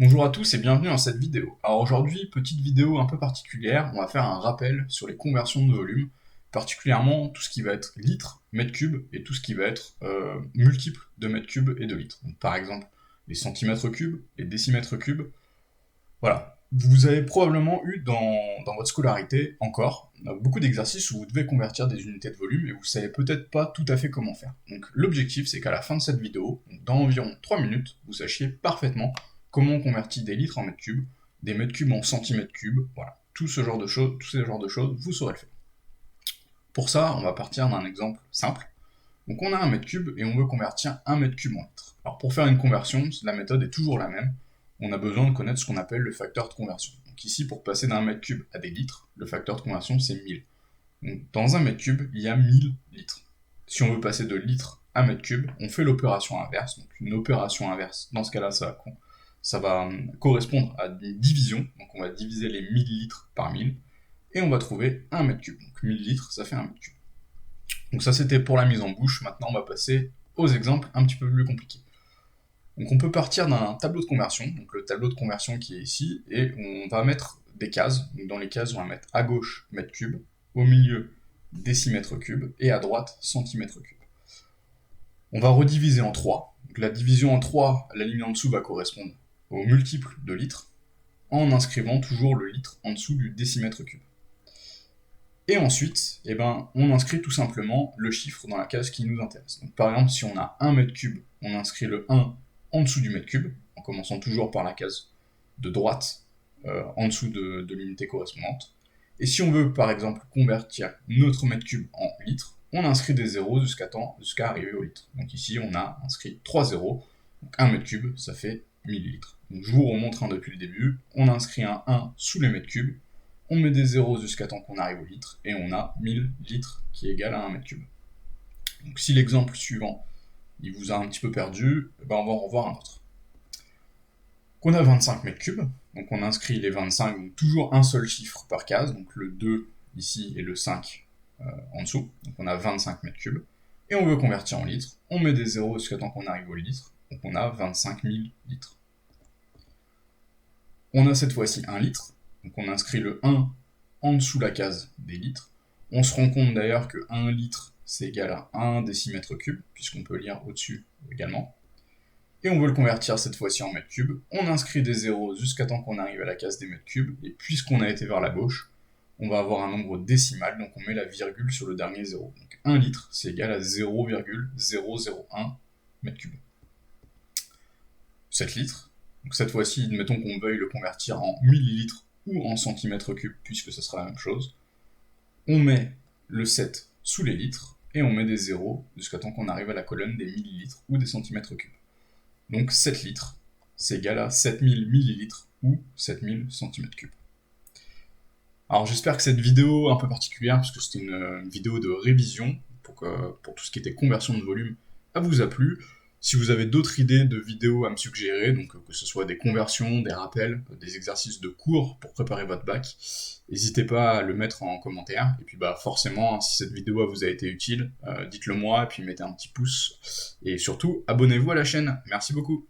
Bonjour à tous et bienvenue dans cette vidéo. Alors aujourd'hui, petite vidéo un peu particulière, on va faire un rappel sur les conversions de volume, particulièrement tout ce qui va être litres, mètres cubes et tout ce qui va être multiple de mètres cubes et de litres. Donc, par exemple, les centimètres cubes, les décimètres cubes. Voilà. Vous avez probablement eu dans votre scolarité encore beaucoup d'exercices où vous devez convertir des unités de volume et vous savez peut-être pas tout à fait comment faire. Donc l'objectif c'est qu'à la fin de cette vidéo, donc dans environ 3 minutes, vous sachiez parfaitement comment on convertit des litres en mètres cubes, des mètres cubes en centimètres cubes, voilà. Tout ce genre de choses, tous ces genres de choses, vous saurez le faire. Pour ça, on va partir d'un exemple simple. Donc on a un mètre cube et on veut convertir un mètre cube en litres. Alors pour faire une conversion, la méthode est toujours la même. On a besoin de connaître ce qu'on appelle le facteur de conversion. Donc ici, pour passer d'un mètre cube à des litres, le facteur de conversion c'est 1000. Donc dans un mètre cube, il y a 1000 litres. Si on veut passer de litres à mètre cube, on fait l'opération inverse. Donc une opération inverse, dans ce cas-là, ça va correspondre à une division. Donc on va diviser les 1000 litres par 1000 et on va trouver un mètre cube. Donc 1000 litres, ça fait un mètre cube. Donc ça c'était pour la mise en bouche, maintenant on va passer aux exemples un petit peu plus compliqués. Donc on peut partir d'un tableau de conversion, donc le tableau de conversion qui est ici, et on va mettre des cases. Donc dans les cases, on va mettre à gauche mètre cube, au milieu décimètre cube, et à droite centimètre cube. On va rediviser en 3. Donc la division en 3, la ligne en dessous va correspondre au multiple de litres, en inscrivant toujours le litre en dessous du décimètre cube. Et ensuite, on inscrit tout simplement le chiffre dans la case qui nous intéresse. Donc, par exemple, si on a 1 mètre cube, on inscrit le 1 en dessous du mètre cube, en commençant toujours par la case de droite, en dessous de l'unité correspondante. Et si on veut, par exemple, convertir notre mètre cube en litres, on inscrit des zéros jusqu'à arriver au litre. Donc ici, on a inscrit 3 zéros. Donc 1 mètre cube, ça fait 1000 litres. Donc je vous remontre depuis le début. On inscrit un 1 sous les mètres cubes. On met des zéros jusqu'à temps qu'on arrive au litre, et on a 1000 litres qui est égal à 1 mètre cube. Donc si l'exemple suivant, il vous a un petit peu perdu, on va en revoir un autre. Donc on a 25 mètres cubes, donc on inscrit les 25, donc toujours un seul chiffre par case, donc le 2 ici et le 5 en dessous, donc on a 25 mètres cubes, et on veut convertir en litres, on met des zéros jusqu'à temps qu'on arrive au litre, donc on a 25 000 litres. On a cette fois-ci 1 litre, donc on inscrit le 1 en dessous la case des litres. On se rend compte d'ailleurs que 1 litre c'est égal à 1 décimètre cube, puisqu'on peut lire au-dessus également. Et on veut le convertir cette fois-ci en mètres cubes. On inscrit des zéros jusqu'à temps qu'on arrive à la case des mètres cubes, et puisqu'on a été vers la gauche, on va avoir un nombre décimal, donc on met la virgule sur le dernier zéro. Donc 1 litre c'est égal à 0,001 mètres cubes. 7 litres, donc cette fois-ci, admettons qu'on veuille le convertir en millilitres ou en centimètres cubes, puisque ce sera la même chose. On met le 7 sous les litres, et on met des zéros jusqu'à temps qu'on arrive à la colonne des millilitres ou des centimètres cubes. Donc 7 litres, c'est égal à 7000 millilitres ou 7000 centimètres cubes. Alors j'espère que cette vidéo un peu particulière, parce que c'était une vidéo de révision, pour tout ce qui était conversion de volume, vous a plu. Si vous avez d'autres idées de vidéos à me suggérer, donc que ce soit des conversions, des rappels, des exercices de cours pour préparer votre bac, n'hésitez pas à le mettre en commentaire. Et puis forcément, si cette vidéo vous a été utile, dites-le moi, et puis mettez un petit pouce. Et surtout, abonnez-vous à la chaîne. Merci beaucoup.